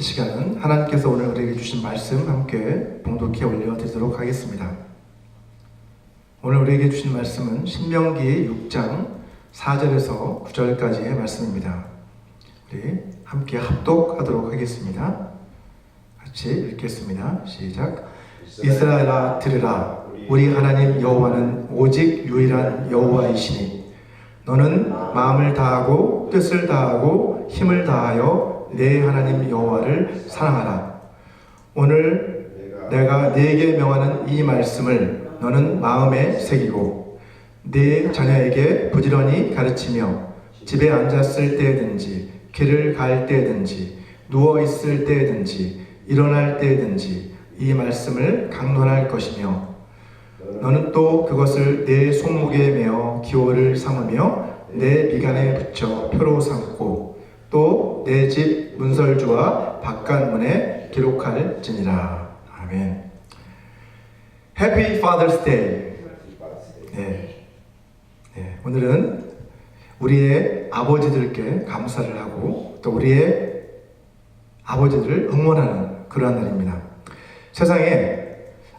시간은 하나님께서 오늘 우리에게 주신 말씀 함께 봉독해 올려드리도록 하겠습니다. 오늘 우리에게 주신 말씀은 신명기 6장 4절에서 9절까지의 말씀입니다. 우리 함께 합독하도록 하겠습니다. 같이 읽겠습니다. 시작. 이스라엘아 들으라. 우리 하나님 여호와는 오직 유일한 여호와이시니 너는 마음을 다하고 뜻을 다하고 힘을 다하여 내 하나님 여호와를 사랑하라. 오늘 내가 네게 명하는 이 말씀을 너는 마음에 새기고 네 자녀에게 부지런히 가르치며 집에 앉았을 때든지 길을 갈 때든지 누워 있을 때든지 일어날 때든지 이 말씀을 강론할 것이며 너는 또 그것을 내 손목에 메어 기호를 삼으며 내 미간에 붙여 표로 삼고 또 내 집 문설주와 바깥문에 기록할지니라. 아멘. Happy Father's Day. 오늘은 우리의 아버지들께 감사를 하고 또 우리의 아버지들을 응원하는 그러한 날입니다. 세상에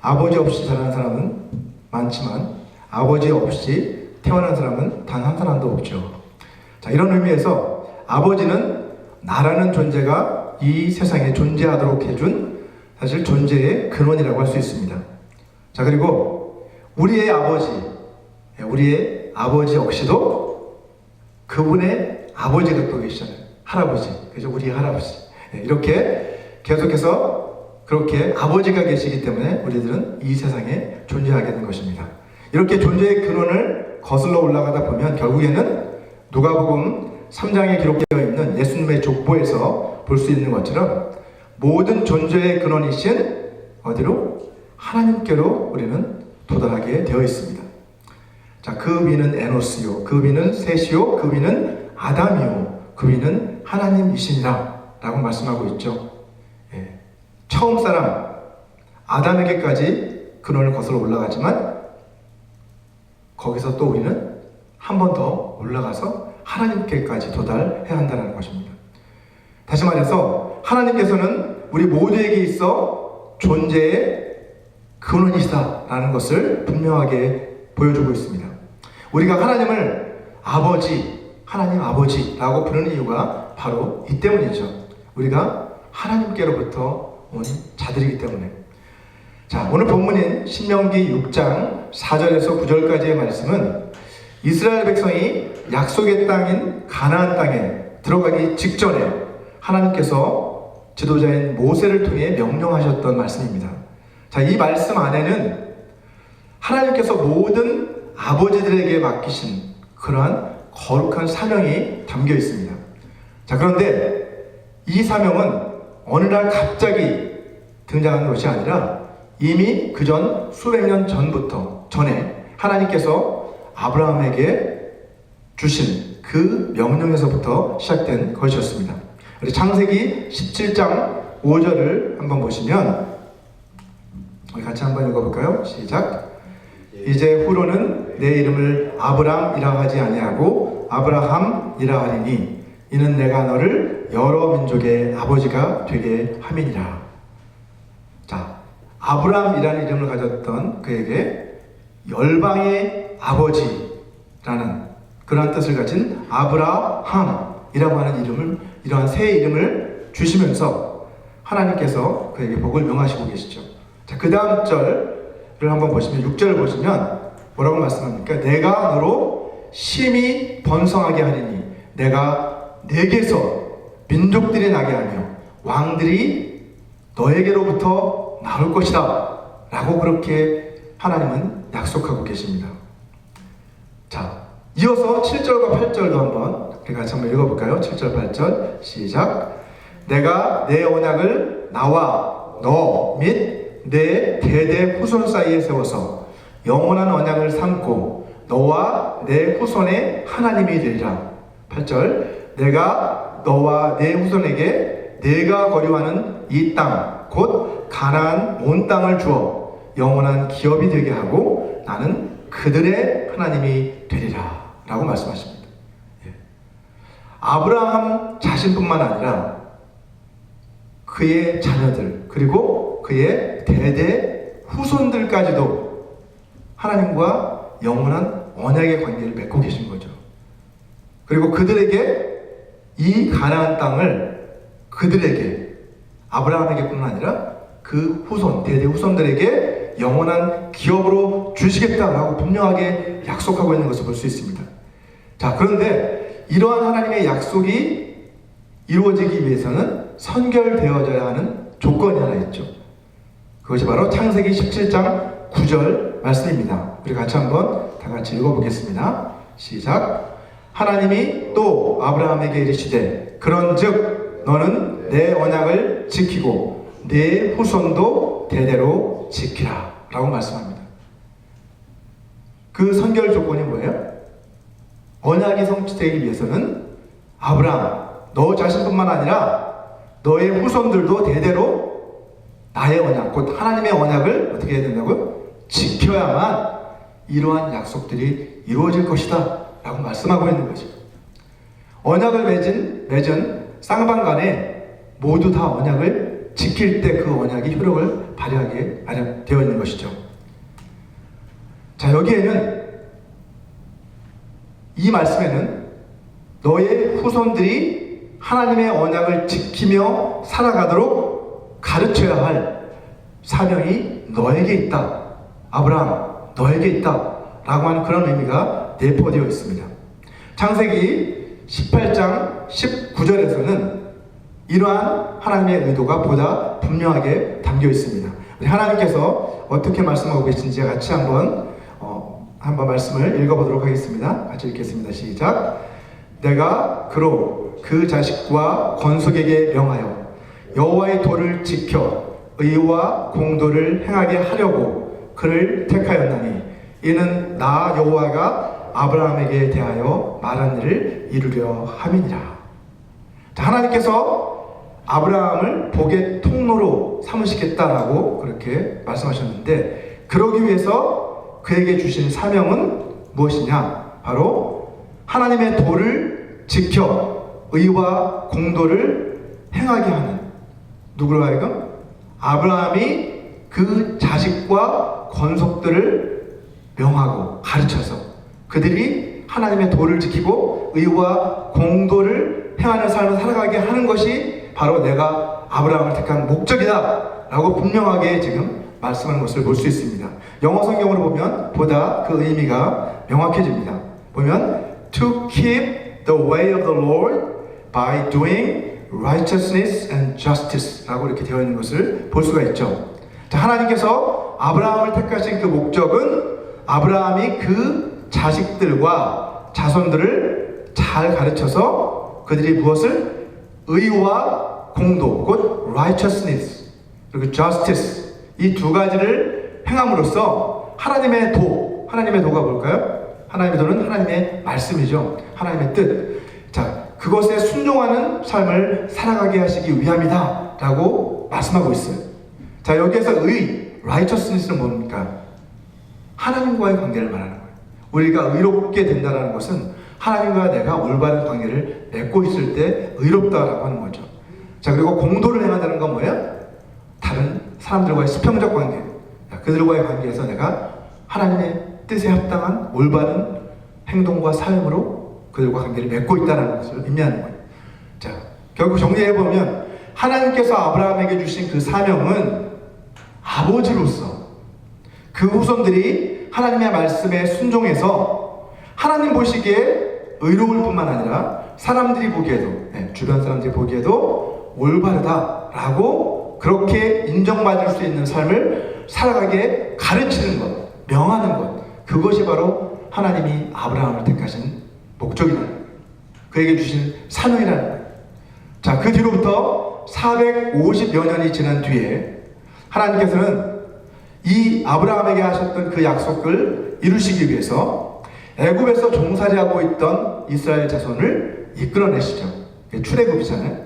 아버지 없이 자란 사람은 많지만 아버지 없이 태어난 사람은 단 한 사람도 없죠. 자, 이런 의미에서 아버지는 나라는 존재가 이 세상에 존재하도록 해준 사실 존재의 근원이라고 할 수 있습니다. 자, 그리고 우리의 아버지 역시도 그분의 아버지가 또 계시잖아요. 할아버지. 그죠? 우리 할아버지. 이렇게 계속해서 그렇게 아버지가 계시기 때문에 우리들은 이 세상에 존재하게 된 것입니다. 이렇게 존재의 근원을 거슬러 올라가다 보면 결국에는 누가복음 3장에 기록되어 있는 예수님의 족보에서 볼 수 있는 것처럼 모든 존재의 근원이신 어디로? 하나님께로 우리는 도달하게 되어 있습니다. 자, 그 위는 에노스요, 그 위는 셋이요, 그 위는 아담이요, 그 위는 하나님이시니라 라고 말씀하고 있죠. 처음 사람 아담에게까지 근원을 거슬러 올라가지만 거기서 또 우리는 한 번 더 올라가서 하나님께까지 도달해야 한다는 것입니다. 다시 말해서 하나님께서는 우리 모두에게 있어 존재의 근원이시다라는 것을 분명하게 보여주고 있습니다. 우리가 하나님을 하나님 아버지라고 부르는 이유가 바로 이 때문이죠. 우리가 하나님께로부터 온 자들이기 때문에. 자, 오늘 본문인 신명기 6장 4절에서 9절까지의 말씀은 이스라엘 백성이 약속의 땅인 가나안 땅에 들어가기 직전에 하나님께서 지도자인 모세를 통해 명령하셨던 말씀입니다. 자, 이 말씀 안에는 하나님께서 모든 아버지들에게 맡기신 그러한 거룩한 사명이 담겨 있습니다. 자, 그런데 이 사명은 어느 날 갑자기 등장한 것이 아니라 이미 그전 수백 년 전에 하나님께서 아브라함에게 주신 그 명령에서부터 시작된 것이었습니다. 우리 창세기 17장 5절을 한번 보시면 우리 같이 한번 읽어볼까요? 시작. 이제 후로는 내 이름을 아브람이라 하지 아니하고 아브라함이라 하리니 이는 내가 너를 여러 민족의 아버지가 되게 함이니라. 자, 아브람이라는 이름을 가졌던 그에게 열방의 아버지라는 그러한 뜻을 가진 아브라함이라고 하는 이러한 새 이름을 주시면서 하나님께서 그에게 복을 명하시고 계시죠. 자, 그 다음 절을 한번 보시면 6절을 보시면 뭐라고 말씀합니까? 내가 너로 심히 번성하게 하리니 내가 내게서 민족들이 나게 하며 왕들이 너에게로부터 나올 것이다 라고 그렇게 하나님은 약속하고 계십니다. 자, 이어서 7절과 8절도 한번 같이 한번 읽어볼까요? 7절 8절 시작. 내가 내 언약을 나와 너 및 내 대대 후손 사이에 세워서 영원한 언약을 삼고 너와 내 후손의 하나님이 되리라. 8절 내가 너와 내 후손에게 내가 거류하는 이 땅 곧 가나안 온 땅을 주어 영원한 기업이 되게 하고 나는 그들의 하나님이 되리라 라고 말씀하십니다. 아브라함 자신뿐만 아니라 그의 자녀들 그리고 그의 대대 후손들까지도 하나님과 영원한 언약의 관계를 맺고 계신 거죠. 그리고 그들에게 이 가나안 땅을 그들에게 아브라함에게뿐만 아니라 그 후손, 대대 후손들에게 영원한 기업으로 주시겠다라고 분명하게 약속하고 있는 것을 볼 수 있습니다. 자, 그런데 이러한 하나님의 약속이 이루어지기 위해서는 선결되어져야 하는 조건이 하나 있죠. 그것이 바로 창세기 17장 9절 말씀입니다. 우리 같이 한번 다 같이 읽어보겠습니다. 시작. 하나님이 또 아브라함에게 이르시되 그런즉 너는 내 언약을 지키고 내 후손도 대대로 지키라 라고 말씀합니다. 그 선결 조건이 뭐예요? 언약이 성취되기 위해서는 아브라함 너 자신뿐만 아니라 너의 후손들도 대대로 나의 언약 곧 하나님의 언약을 어떻게 해야 된다고요? 지켜야만 이러한 약속들이 이루어질 것이다 라고 말씀하고 있는 거죠. 언약을 맺은 쌍방간에 모두 다 언약을 지킬 때 그 언약이 효력을 발휘하게 되어 있는 것이죠. 자, 여기에는 이 말씀에는 너의 후손들이 하나님의 언약을 지키며 살아가도록 가르쳐야 할 사명이 너에게 있다. 아브라함, 너에게 있다. 라고 하는 그런 의미가 내포되어 있습니다. 창세기 18장 19절에서는 이러한 하나님의 의도가 보다 분명하게 담겨 있습니다. 우리 하나님께서 어떻게 말씀하고 계신지 같이 한번 말씀을 읽어보도록 하겠습니다. 같이 읽겠습니다. 시작. 내가 그로 그 자식과 건속에게 명하여 여호와의 도를 지켜 의와 공도를 행하게 하려고 그를 택하였나니 이는 나 여호와가 아브라함에게 대하여 말한 일을 이루려 함이니라. 자, 하나님께서 아브라함을 복의 통로로 삼으시겠다라고 그렇게 말씀하셨는데 그러기 위해서 그에게 주신 사명은 무엇이냐? 바로 하나님의 도를 지켜 의와 공도를 행하게 하는, 누구로 하여금 아브라함이 그 자식과 권속들을 명하고 가르쳐서 그들이 하나님의 도를 지키고 의와 공도를 행하는 삶을 살아가게 하는 것이 바로 내가 아브라함을 택한 목적이다 라고 분명하게 지금 말씀하는 것을 볼 수 있습니다. 영어 성경으로 보면 보다 그 의미가 명확해집니다. 보면 To keep the way of the Lord by doing righteousness and justice 라고 이렇게 되어 있는 것을 볼 수가 있죠. 자, 하나님께서 아브라함을 택하신 그 목적은 아브라함이 그 자식들과 자손들을 잘 가르쳐서 그들이 무엇을? 의와 공도, 곧 righteousness 그리고 justice 이 두 가지를 행함으로써 하나님의 도가 뭘까요? 하나님의 도는 하나님의 말씀이죠. 하나님의 뜻. 자, 그것에 순종하는 삶을 살아가게 하시기 위함이다 라고 말씀하고 있어요. 자, 여기에서 righteousness는 뭡니까? 하나님과의 관계를 말하는 거예요. 우리가 의롭게 된다는 것은 하나님과 내가 올바른 관계를 맺고 있을 때 의롭다라고 하는 거죠. 자, 그리고 공도를 행한다는 건 뭐예요? 다른 사람들과의 수평적 관계, 그들과의 관계에서 내가 하나님의 뜻에 합당한 올바른 행동과 삶으로 그들과 관계를 맺고 있다는 것을 의미하는 거예요. 자, 결국 정리해보면 하나님께서 아브라함에게 주신 그 사명은 아버지로서 그 후손들이 하나님의 말씀에 순종해서 하나님 보시기에 의로울 뿐만 아니라 사람들이 보기에도, 주변 사람들이 보기에도 올바르다라고 그렇게 인정받을 수 있는 삶을 살아가게 가르치는 것, 명하는 것, 그것이 바로 하나님이 아브라함을 택하신 목적이라는 거예요. 그에게 주신 사명이라는 거예요. 자, 그 뒤로부터 450여 년이 지난 뒤에 하나님께서는 이 아브라함에게 하셨던 그 약속을 이루시기 위해서 애굽에서 종살이하고 있던 이스라엘 자손을 이끌어내시죠. 출애굽이잖아요.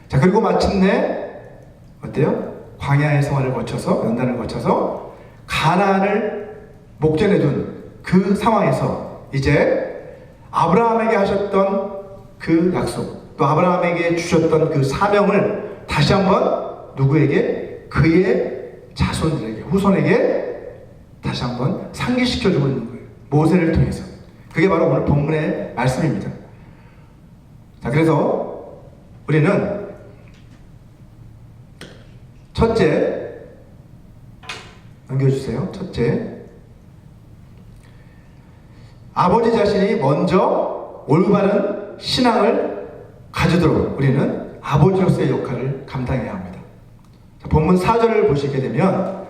자, 그리고 마침내 어때요? 광야의 생활을 거쳐서, 연단을 거쳐서 가나안을 목전에 둔 그 상황에서 이제 아브라함에게 하셨던 그 약속, 또 아브라함에게 주셨던 그 사명을 다시 한번 누구에게? 그의 자손들에게, 후손에게 다시 한번 상기시켜주고 있는 거예요. 모세를 통해서. 그게 바로 오늘 본문의 말씀입니다. 자, 그래서 우리는 첫째, 넘겨주세요. 첫째, 아버지 자신이 먼저 올바른 신앙을 가지도록 우리는 아버지로서의 역할을 감당해야 합니다. 자, 본문 4절을 보시게 되면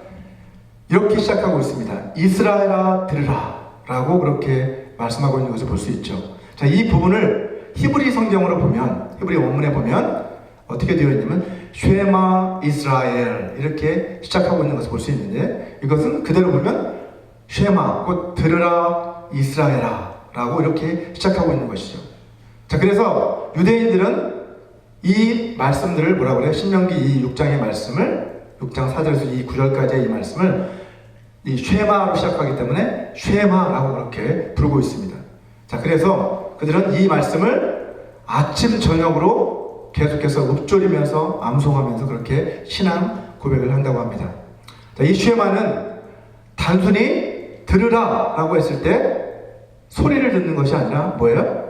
이렇게 시작하고 있습니다. 이스라엘아 들으라 라고 그렇게 말씀하고 있는 것을 볼 수 있죠. 자, 이 부분을 히브리 성경으로 보면, 히브리 원문에 보면 어떻게 되어 있냐면 쉐마 이스라엘 이렇게 시작하고 있는 것을 볼 수 있는데, 이것은 그대로 보면 쉐마 곧 들으라 이스라엘아 라고 이렇게 시작하고 있는 것이죠. 자, 그래서 유대인들은 이 말씀들을 뭐라고 그래요? 신명기 이 6장의 말씀을, 6장 4절에서 이 9절까지의 이 말씀을 이 쉐마로 시작하기 때문에 쉐마라고 그렇게 부르고 있습니다. 자, 그래서 그들은 이 말씀을 아침 저녁으로 계속해서 읊조리면서 암송하면서 그렇게 신앙 고백을 한다고 합니다. 자, 이 쉐마는 단순히 들으라 라고 했을 때 소리를 듣는 것이 아니라 뭐예요?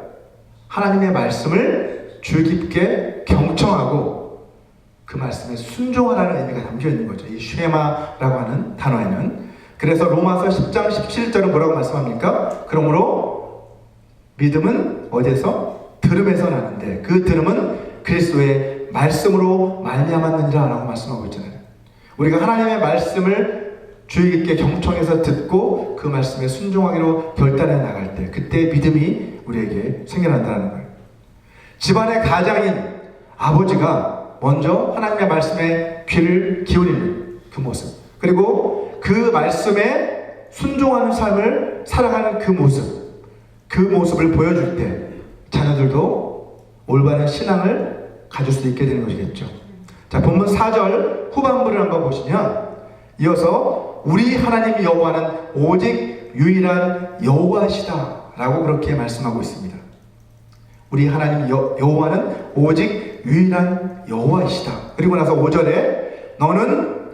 하나님의 말씀을 주 깊게 경청하고 그 말씀에 순종하라는 의미가 담겨 있는 거죠. 이 쉐마라고 하는 단어에는. 그래서 로마서 10장 17절은 뭐라고 말씀합니까? 그러므로 믿음은 어디에서? 들음에서 나는데 그 들음은 그리스도의 말씀으로 말미암았느니라 라고 말씀하고 있잖아요. 우리가 하나님의 말씀을 주의 깊게 경청해서 듣고 그 말씀에 순종하기로 결단해 나갈 때 그때 믿음이 우리에게 생겨난다는 거예요. 집안의 가장인 아버지가 먼저 하나님의 말씀에 귀를 기울이는 그 모습, 그리고 그 말씀에 순종하는 삶을 살아가는 그 모습을 보여줄 때 자녀들도 올바른 신앙을 가질 수 있게 되는 것이겠죠. 자, 본문 4절 후반부를 한번 보시면 이어서 우리 하나님 여호와는 오직 유일한 여호와시다 라고 그렇게 말씀하고 있습니다. 우리 하나님 여호와는 오직 유일한 여호와이시다. 그리고 나서 5절에 너는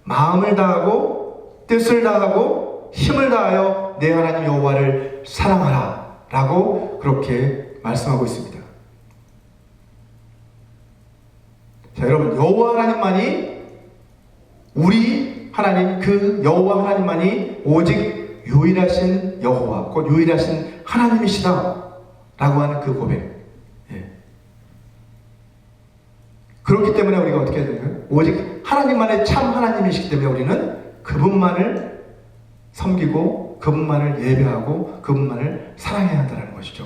마음을 다하고 뜻을 다하고 힘을 다하여 내 하나님 여호와를 사랑하라 라고 그렇게 말씀하고 있습니다. 자, 여러분, 여호와 하나님만이, 우리 하나님, 그 여호와 하나님만이 오직 유일하신 여호와, 곧 유일하신 하나님이시다 라고 하는 그 고백. 예. 그렇기 때문에 우리가 어떻게 해야 되나요? 오직 하나님만의 참 하나님이시기 때문에 우리는 그분만을 섬기고 그분만을 예배하고 그분만을 사랑해야 한다는 것이죠.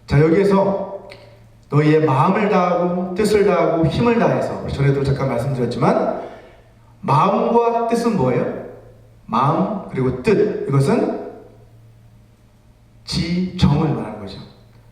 자, 여기에서 너희의 마음을 다하고 뜻을 다하고 힘을 다해서, 전에도 잠깐 말씀드렸지만 마음과 뜻은 뭐예요? 마음 그리고 뜻, 이것은 지정을 말하는 거죠.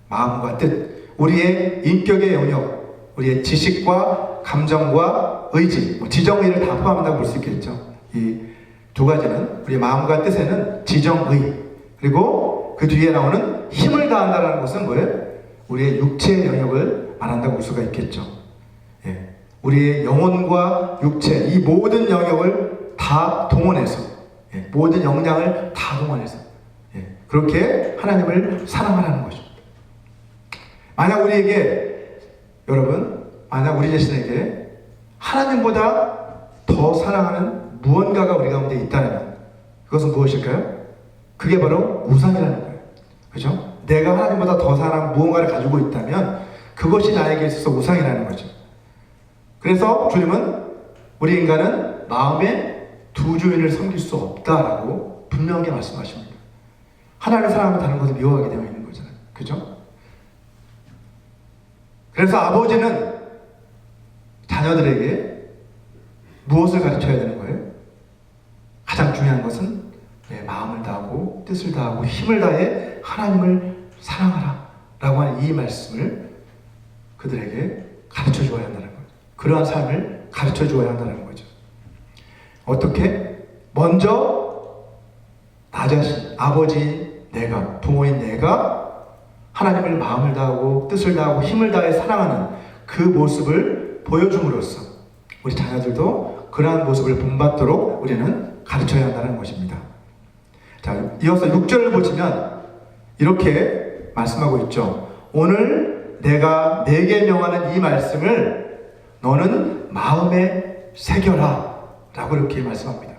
마음과 뜻, 우리의 인격의 영역, 우리의 지식과 감정과 의지, 지정의를 다 포함한다고 볼 수 있겠죠. 이 두 가지는, 우리의 마음과 뜻에는 지정의, 그리고 그 뒤에 나오는 힘을 다한다는 것은 뭐예요? 우리의 육체의 영역을 말한다고 볼 수가 있겠죠. 예. 우리의 영혼과 육체, 이 모든 영역을 다 동원해서, 예. 모든 역량을 다 동원해서, 예. 그렇게 하나님을 사랑하라는 것입니다. 만약 우리에게, 여러분, 만약 우리 자신에게 하나님보다 더 사랑하는 무언가가 우리 가운데 있다면 그것은 무엇일까요? 그게 바로 우상이라는 거예요. 그죠? 내가 하나님보다 더 사랑하는 무언가를 가지고 있다면 그것이 나에게 있어서 우상이라는 거죠. 그래서 주님은 우리 인간은 마음의 두 주인을 섬길 수 없다라고 분명하게 말씀하십니다. 하나님을 사랑하면 다른 것을 미워하게 되어 있는 거잖아요. 그죠? 그래서 아버지는 자녀들에게 무엇을 가르쳐야 되는 거예요? 가장 중요한 것은 내 마음을 다하고 뜻을 다하고 힘을 다해 하나님을 사랑하라 라고 하는 이 말씀을 그들에게 가르쳐 주어야 한다는 거죠. 그러한 삶을 가르쳐 주어야 한다는 거죠. 어떻게? 먼저 나 자신, 아버지 내가, 부모인 내가 하나님을 마음을 다하고 뜻을 다하고 힘을 다해 사랑하는 그 모습을 보여줌으로써 우리 자녀들도 그러한 모습을 본받도록 우리는 가르쳐야 한다는 것입니다. 자, 이어서 6절을 보시면 이렇게 말씀하고 있죠. 오늘 내가 내게 명하는 이 말씀을 너는 마음에 새겨라 라고 이렇게 말씀합니다.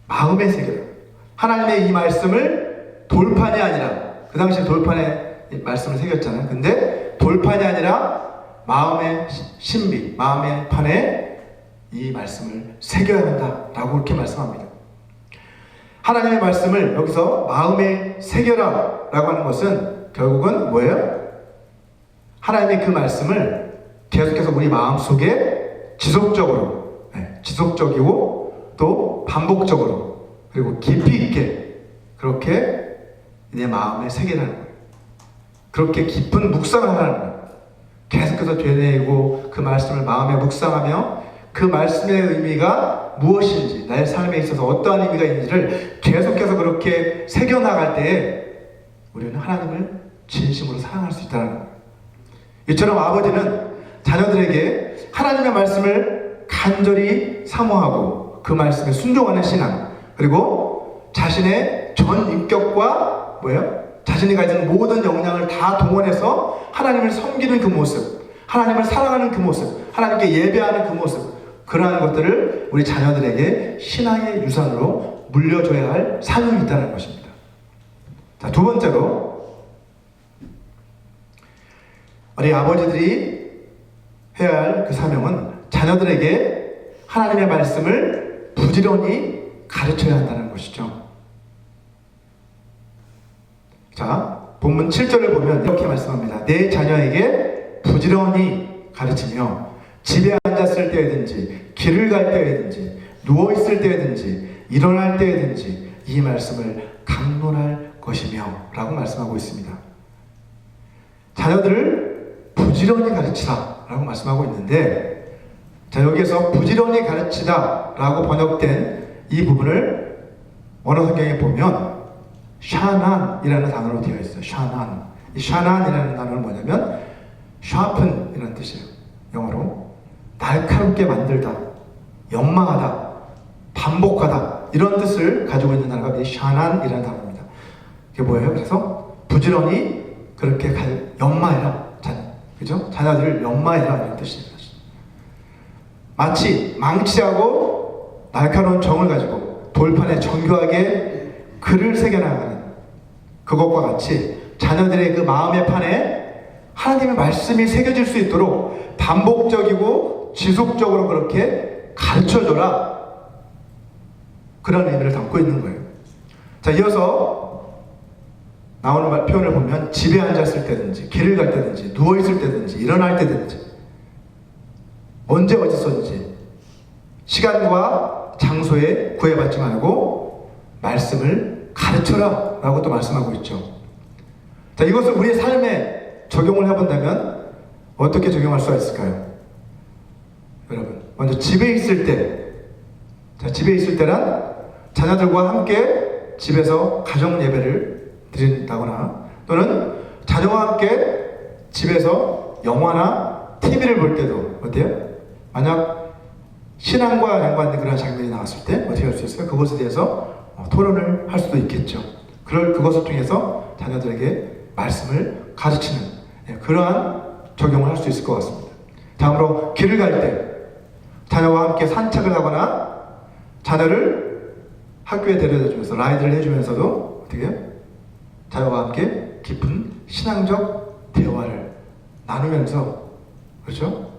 마음에 새겨라. 하나님의 이 말씀을 돌판이 아니라, 그 당시에 돌판에 말씀을 새겼잖아요. 근데 돌판이 아니라 마음의 신비, 마음의 판에 이 말씀을 새겨야 한다라고 이렇게 말씀합니다. 하나님의 말씀을 여기서 마음에 새겨라 라고 하는 것은 결국은 뭐예요? 하나님의 그 말씀을 계속해서 우리 마음속에 지속적으로, 지속적이고 또 반복적으로 그리고 깊이 있게 그렇게 내 마음에 새기라는 거예요. 그렇게 깊은 묵상을 하라는 거예요. 계속해서 되뇌이고 그 말씀을 마음에 묵상하며 그 말씀의 의미가 무엇인지, 나의 삶에 있어서 어떠한 의미가 있는지를 계속해서 그렇게 새겨나갈 때에 우리는 하나님을 진심으로 사랑할 수 있다는 거예요. 이처럼 아버지는 자녀들에게 하나님의 말씀을 간절히 사모하고 그 말씀에 순종하는 신앙, 그리고 자신의 전 인격과 자신이 가진 모든 역량을 다 동원해서 하나님을 섬기는 그 모습, 하나님을 사랑하는 그 모습, 하나님께 예배하는 그 모습, 그러한 것들을 우리 자녀들에게 신앙의 유산으로 물려줘야 할 사명이 있다는 것입니다. 자, 두 번째로 우리 아버지들이 해야 할 그 사명은 자녀들에게 하나님의 말씀을 부지런히 가르쳐야 한다는 것이죠. 자, 본문 7절을 보면 이렇게 말씀합니다. 내 자녀에게 부지런히 가르치며 집에 앉았을 때든지 길을 갈 때든지 누워있을 때든지 일어날 때든지 이 말씀을 강론할 것이며 라고 말씀하고 있습니다. 자녀들을 부지런히 가르치라 라고 말씀하고 있는데, 자, 여기에서 부지런히 가르치다 라고 번역된 이 부분을 언어 성경에 보면 샤난이라는 단어로 되어 있어요. 샤난. 이 샤난이라는 단어는 뭐냐면 sharpen 이라는 뜻이에요. 영어로 날카롭게 만들다, 연마하다, 반복하다, 이런 뜻을 가지고 있는 단어가 이 샤난이라는 단어입니다. 이게 뭐예요? 그래서 부지런히 그렇게 연마해라, 그죠? 자녀들을 연마해라 이런 뜻입니다. 마치 망치하고 날카로운 정을 가지고 돌판에 정교하게 글을 새겨나가는 그것과 같이 자녀들의 그 마음의 판에 하나님의 말씀이 새겨질 수 있도록 반복적이고 지속적으로 그렇게 가르쳐줘라, 그런 의미를 담고 있는 거예요. 자, 이어서 나오는 표현을 보면 집에 앉았을 때든지 길을 갈 때든지 누워있을 때든지 일어날 때든지 언제 어디서든지 시간과 장소에 구애받지 말고 말씀을 가르쳐라 라고 또 말씀하고 있죠. 자, 이것을 우리의 삶에 적용을 해본다면 어떻게 적용할 수가 있을까요? 여러분, 먼저 집에 있을 때, 자, 집에 있을 때란 자녀들과 함께 집에서 가정 예배를 드린다거나 또는 자녀와 함께 집에서 영화나 TV를 볼 때도 어때요? 만약 신앙과 연관된 그런 장면이 나왔을 때 어떻게 할 수 있어요? 그것에 대해서 토론을 할 수도 있겠죠. 그것을 통해서 자녀들에게 말씀을 가르치는 그러한 적용을 할 수 있을 것 같습니다. 다음으로 길을 갈 때 자녀와 함께 산책을 하거나 자녀를 학교에 데려다 주면서 라이드를 해주면서도 어떻게 해요? 자녀와 함께 깊은 신앙적 대화를 나누면서, 그렇죠?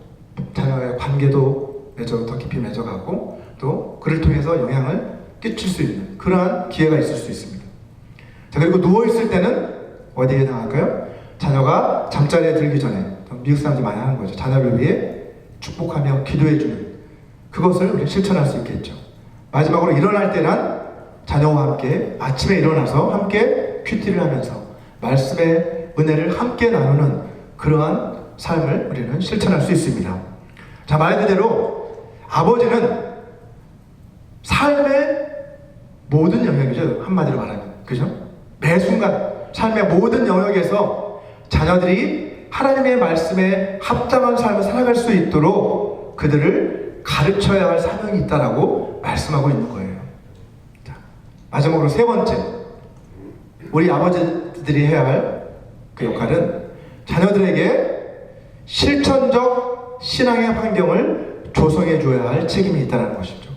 자녀와의 관계도 더 깊이 맺어가고 또 그를 통해서 영향을 끼칠 수 있는 그러한 기회가 있을 수 있습니다. 자, 그리고 누워있을 때는 어디에 해당할까요? 자녀가 잠자리에 들기 전에, 미국 사람들이 많이 하는 거죠. 자녀를 위해 축복하며 기도해주는 그것을 우리 실천할 수 있겠죠. 마지막으로 일어날 때는 자녀와 함께 아침에 일어나서 함께 큐티를 하면서 말씀의 은혜를 함께 나누는 그러한 삶을 우리는 실천할 수 있습니다. 자, 말 그대로 아버지는 삶의 모든 영역이죠. 한마디로 말하면, 그죠? 매 순간 삶의 모든 영역에서 자녀들이 하나님의 말씀에 합당한 삶을 살아갈 수 있도록 그들을 가르쳐야 할 사명이 있다라고 말씀하고 있는 거예요. 자, 마지막으로 세 번째, 우리 아버지들이 해야 할 그 역할은 자녀들에게 실천적 신앙의 환경을 조성해 줘야 할 책임이 있다는 것이죠.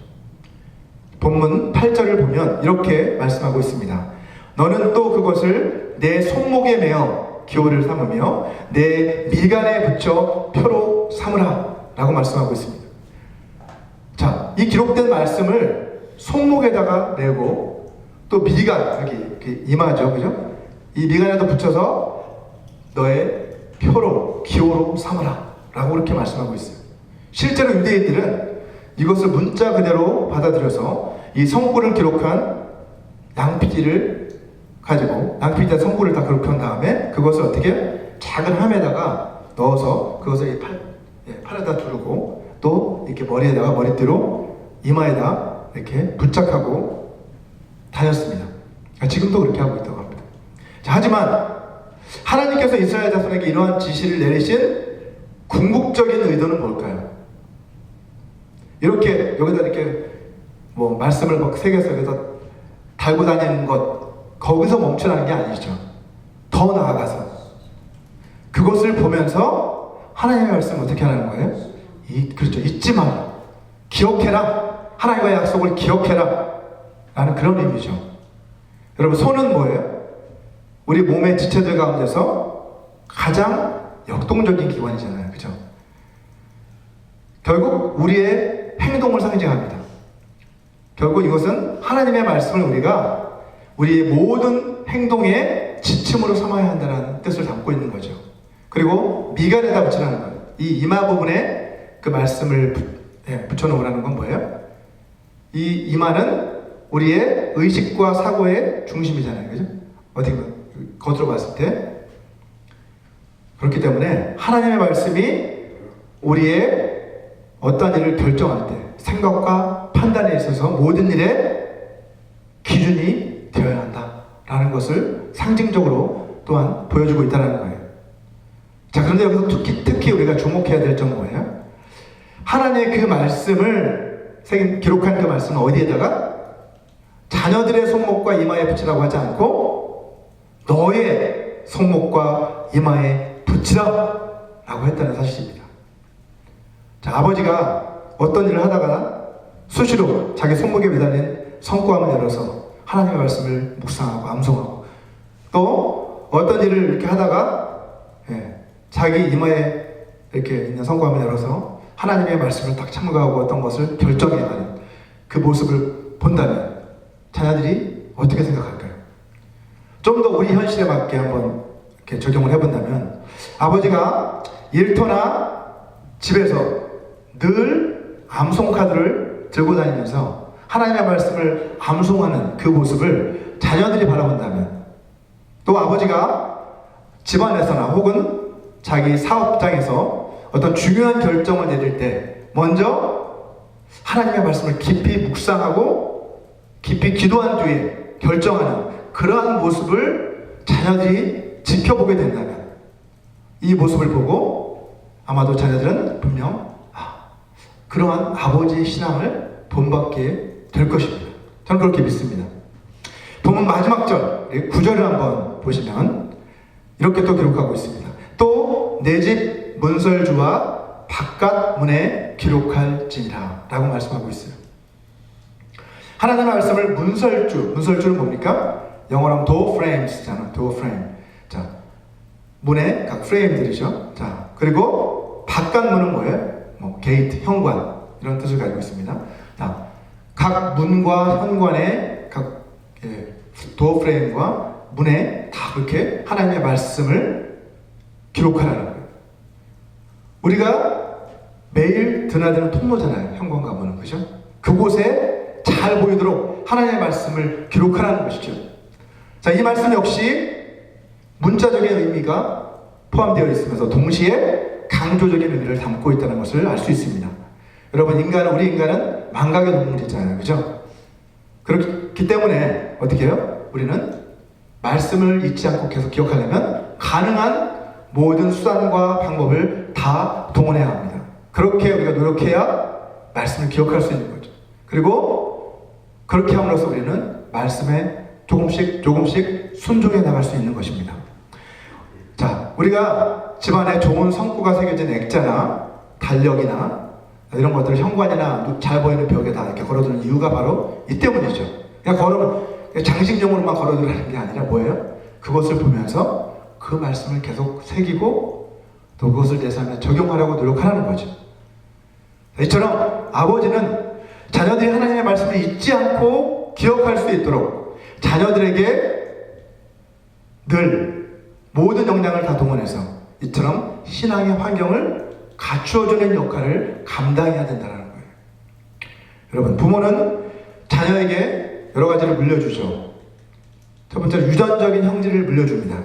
본문 8절을 보면 이렇게 말씀하고 있습니다. 너는 또 그것을 내 손목에 매어 기호를 삼으며 내 미간에 붙여 표로 삼으라 라고 말씀하고 있습니다. 자, 이 기록된 말씀을 손목에다가 매고 또 미간, 여기 이마죠, 그죠? 이 미간에도 붙여서 너의 표로, 기호로 삼으라 라고 그렇게 말씀하고 있어요. 실제로 유대인들은 이것을 문자 그대로 받아들여서 이 성구를 기록한 양피지를 가지고 양피지에 성구를 다 기록한 다음에 그것을 어떻게 작은 함에다가 넣어서 그것을 팔에다 두르고 또 이렇게 머리에다가 머리띠로 이마에다 이렇게 부착하고 다녔습니다. 지금도 그렇게 하고 있다고 합니다. 자, 하지만 하나님께서 이스라엘 자손에게 이러한 지시를 내리신 궁극적인 의도는 뭘까요? 이렇게 여기다 이렇게 뭐 말씀을 막 새겨서 여기서 달고 다니는 것 거기서 멈추라는 게 아니죠. 더 나아가서 그것을 보면서 하나님의 말씀을 어떻게 하라는 거예요? 그렇죠. 잊지 마라. 기억해라. 하나님과의 약속을 기억해라. 라는 그런 의미죠. 여러분, 손은 뭐예요? 우리 몸의 지체들 가운데서 가장 역동적인 기관이잖아요. 그죠? 결국 우리의 행동을 상징합니다. 결국 이것은 하나님의 말씀을 우리가 우리의 모든 행동의 지침으로 삼아야 한다는 뜻을 담고 있는 거죠. 그리고 미간에다 붙이라는 거예요. 이 이마 부분에 그 말씀을 붙여놓으라는 건 뭐예요? 이 이마는 우리의 의식과 사고의 중심이잖아요. 그죠? 어떻게 보면 겉으로 봤을 때. 그렇기 때문에 하나님의 말씀이 우리의 어떤 일을 결정할 때 생각과 판단에 있어서 모든 일의 기준이 되어야 한다라는 것을 상징적으로 또한 보여주고 있다는 거예요. 자, 그런데 여기서 특히 우리가 주목해야 될 점은 뭐예요? 하나님의 그 말씀을 기록한 그 말씀은 어디에다가? 자녀들의 손목과 이마에 붙이라고 하지 않고 너의 손목과 이마에 붙이라 라고 했다는 사실입니다. 자, 아버지가 어떤 일을 하다가 수시로 자기 손목에 매달린 성구함을 열어서 하나님의 말씀을 묵상하고 암송하고 또 어떤 일을 이렇게 하다가 자기 이마에 이렇게 있는 성구함을 열어서 하나님의 말씀을 딱 참고하고 어떤 것을 결정해가는 그 모습을 본다면 자녀들이 어떻게 생각할까요? 좀 더 우리 현실에 맞게 한번 이렇게 적용을 해본다면 아버지가 일터나 집에서 늘 암송 카드를 들고 다니면서 하나님의 말씀을 암송하는 그 모습을 자녀들이 바라본다면 또 아버지가 집안에서나 혹은 자기 사업장에서 어떤 중요한 결정을 내릴 때 먼저 하나님의 말씀을 깊이 묵상하고 깊이 기도한 뒤에 결정하는 그러한 모습을 자녀들이 지켜보게 된다면 이 모습을 보고 아마도 자녀들은 분명 그러한 아버지의 신앙을 본받게 될 것입니다. 저는 그렇게 믿습니다. 본문 마지막 절 9절을 한번 보시면 이렇게 또 기록하고 있습니다. 또 내 집 문설주와 바깥 문에 기록할지니라 라고 말씀하고 있어요. 하나님의 말씀을 문설주는 뭡니까? 영어로 하면 door frames잖아. door frame. 자, 문의 각 프레임들이죠. 자, 그리고 바깥 문은 뭐예요? 뭐 게이트, 현관 이런 뜻을 가지고 있습니다. 자, 각 문과 현관의 각 도어 프레임과 문에 다 그렇게 하나님의 말씀을 기록하라는 거예요. 우리가 매일 드나드는 통로잖아요. 현관과 문은, 그죠? 그곳에 잘 보이도록 하나님의 말씀을 기록하라는 것이죠. 자, 이 말씀 역시 문자적인 의미가 포함되어 있으면서 동시에 강조적인 의미를 담고 있다는 것을 알 수 있습니다. 여러분, 우리 인간은 망각의 동물이잖아요. 그죠? 그렇기 때문에 어떻게 해요? 우리는 말씀을 잊지 않고 계속 기억하려면 가능한 모든 수단과 방법을 다 동원해야 합니다. 그렇게 우리가 노력해야 말씀을 기억할 수 있는 거죠. 그리고 그렇게 함으로써 우리는 말씀에 조금씩 순종해 나갈 수 있는 것입니다. 자, 우리가 집안에 좋은 성구가 새겨진 액자나 달력이나 이런 것들을 현관이나 잘 보이는 벽에다 이렇게 걸어두는 이유가 바로 이 때문이죠. 그냥 걸으면 장식용으로만 걸어두는 게 아니라 뭐예요? 그것을 보면서 그 말씀을 계속 새기고 또 그것을 내 삶에 적용하려고 노력하는 거죠. 이처럼 아버지는 자녀들이 하나님의 말씀을 잊지 않고 기억할 수 있도록 자녀들에게 늘 모든 역량을 다 동원해서 이처럼 신앙의 환경을 갖추어주는 역할을 감당해야 된다는 거예요. 여러분, 부모는 자녀에게 여러 가지를 물려주죠. 첫 번째로 유전적인 형질을 물려줍니다.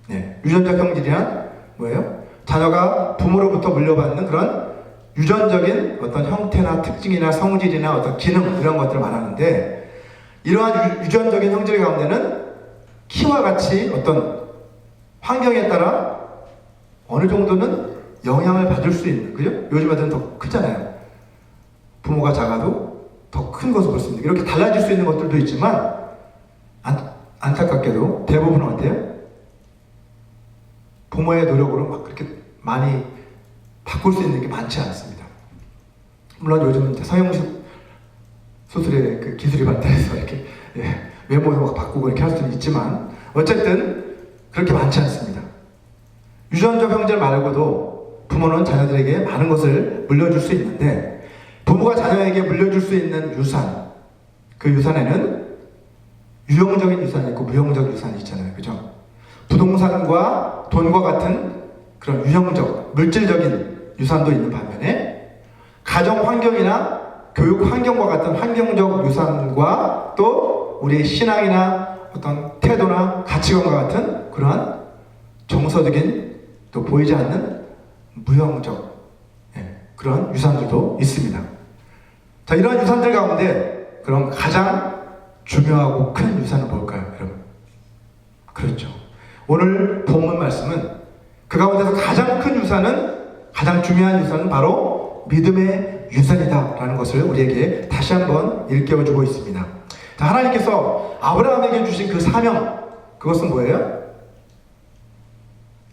네, 유전적 형질이란 뭐예요? 자녀가 부모로부터 물려받는 그런 유전적인 어떤 형태나 특징이나 성질이나 어떤 기능 이런 것들을 말하는데, 이러한 유전적인 형질 가운데는 키와 같이 어떤 환경에 따라 어느 정도는 영향을 받을 수 있는, 그죠? 요즘 애들은 더 크잖아요. 부모가 작아도 더 큰 것을 볼 수 있는, 이렇게 달라질 수 있는 것들도 있지만 안타깝게도 대부분은 어때요? 부모의 노력으로 막 그렇게 많이 바꿀 수 있는 게 많지 않습니다. 물론 요즘은 이제 성형식 수술의 그 기술이 발달해서 이렇게 외모도 막 바꾸고 이렇게 할 수는 있지만 어쨌든 그렇게 많지 않습니다. 유전적 형질 말고도 부모는 자녀들에게 많은 것을 물려줄 수 있는데, 부모가 자녀에게 물려줄 수 있는 유산, 그 유산에는 유형적인 유산이 있고 무형적 유산이 있잖아요. 그죠? 부동산과 돈과 같은 그런 유형적, 물질적인 유산도 있는 반면에 가정 환경이나 교육 환경과 같은 환경적 유산과 또 우리의 신앙이나 어떤 태도나 가치관과 같은 그러한 정서적인 또 보이지 않는 무형적 그런 유산들도 있습니다. 자, 이러한 유산들 가운데 그럼 가장 중요하고 큰 유산은 뭘까요, 여러분? 그렇죠. 오늘 본문 말씀은 그 가운데서 가장 큰 유산은, 가장 중요한 유산은 바로 믿음의 유산이다라는 것을 우리에게 다시 한번 일깨워주고 있습니다. 자, 하나님께서 아브라함에게 주신 그 사명, 그것은 뭐예요?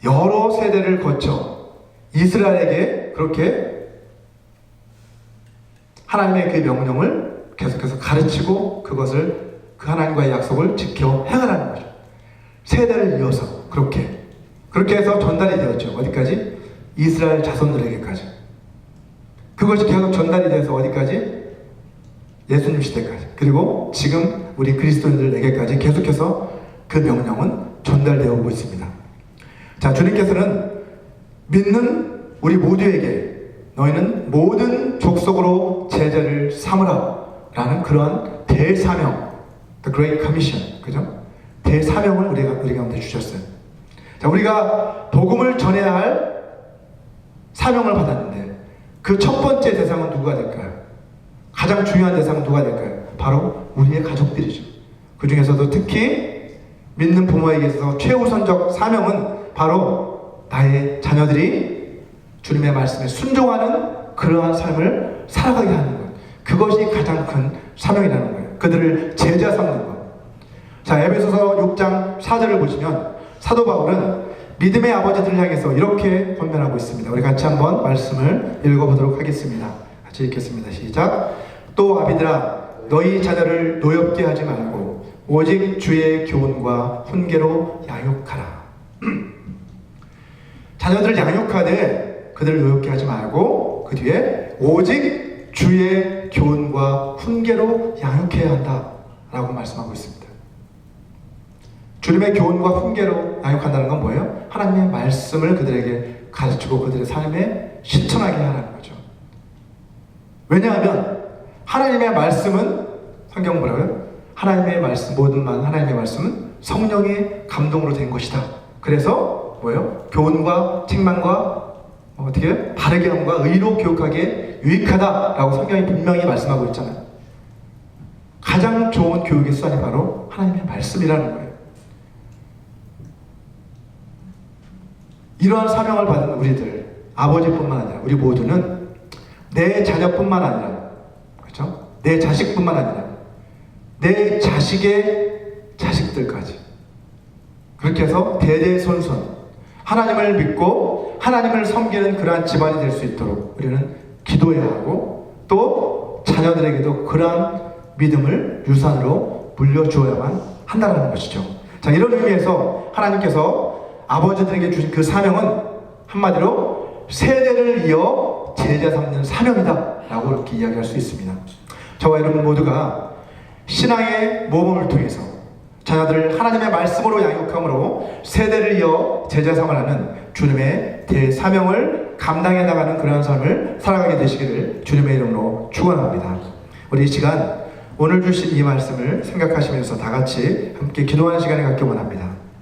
여러 세대를 거쳐 이스라엘에게 그렇게 하나님의 그 명령을 계속해서 가르치고 그것을, 그 하나님과의 약속을 지켜 행하라는 거죠. 세대를 이어서 그렇게 해서 전달이 되었죠. 어디까지? 이스라엘 자손들에게까지. 그것이 계속 전달이 돼서 어디까지? 예수님 시대까지. 그리고 지금 우리 그리스도인들에게까지 계속해서 그 명령은 전달되어 오고 있습니다. 자, 주님께서는 믿는 우리 모두에게 너희는 모든 족속으로 제자를 삼으라 라는 그러한 대사명, The Great Commission, 그죠? 대사명을 우리 가운데 주셨어요. 자, 우리가 복음을 전해야 할 사명을 받았는데 그 첫 번째 대상은 누가 될까요? 가장 중요한 대상은 누가 될까요? 바로 우리의 가족들이죠. 그 중에서도 특히 믿는 부모에게 있어서 최우선적 사명은 바로 나의 자녀들이 주님의 말씀에 순종하는 그러한 삶을 살아가게 하는 것. 그것이 가장 큰 사명이라는 거예요. 그들을 제자 삼는 것. 자, 에베소서 6장 4절을 보시면 사도 바울은 믿음의 아버지들을 향해서 이렇게 권면하고 있습니다. 우리 같이 한번 말씀을 읽어보도록 하겠습니다. 같이 읽겠습니다. 시작. 또 아비들아, 너희 자녀를 노엽게 하지 말고 오직 주의 교훈과 훈계로 양육하라. 자녀들을 양육하되 그들을 노엽게 하지 말고 그 뒤에 오직 주의 교훈과 훈계로 양육해야 한다 라고 말씀하고 있습니다. 주님의 교훈과 훈계로 양육한다는 건 뭐예요? 하나님의 말씀을 그들에게 가르치고 그들의 삶에 실천하게 하라는 거죠. 왜냐하면 하나님의 말씀은, 성경 뭐라고요? 하나님의 말씀, 하나님의 말씀은 성령의 감동으로 된 것이다. 그래서 뭐예요? 교훈과 책망과 어떻게 바르게 함과 의로 교육하기에 유익하다라고 성경이 분명히 말씀하고 있잖아요. 가장 좋은 교육의 수단이 바로 하나님의 말씀이라는 거예요. 이러한 사명을 받은 우리들, 아버지뿐만 아니라 우리 모두는 내 자녀뿐만 아니라, 그렇죠? 내 자식뿐만 아니라 내 자식의 자식들까지, 그렇게 해서 대대손손 하나님을 믿고 하나님을 섬기는 그러한 집안이 될 수 있도록 우리는 기도해야 하고, 또 자녀들에게도 그러한 믿음을 유산으로 물려주어야만 한다는 것이죠. 자, 이런 의미에서 하나님께서 아버지들에게 주신 그 사명은 한마디로 세대를 이어 제자 삼는 사명이다 라고 이렇게 이야기할 수 있습니다. 저와 여러분 모두가 신앙의 모범을 통해서 자녀들을 하나님의 말씀으로 양육함으로 세대를 이어 제자 삼으라는 주님의 대사명을 감당해 나가는 그러한 삶을 살아가게 되시기를 주님의 이름으로 축원합니다. 우리 이 시간 오늘 주신 이 말씀을 생각하시면서 다 같이 함께 기도하는 시간을 갖기 원합니다.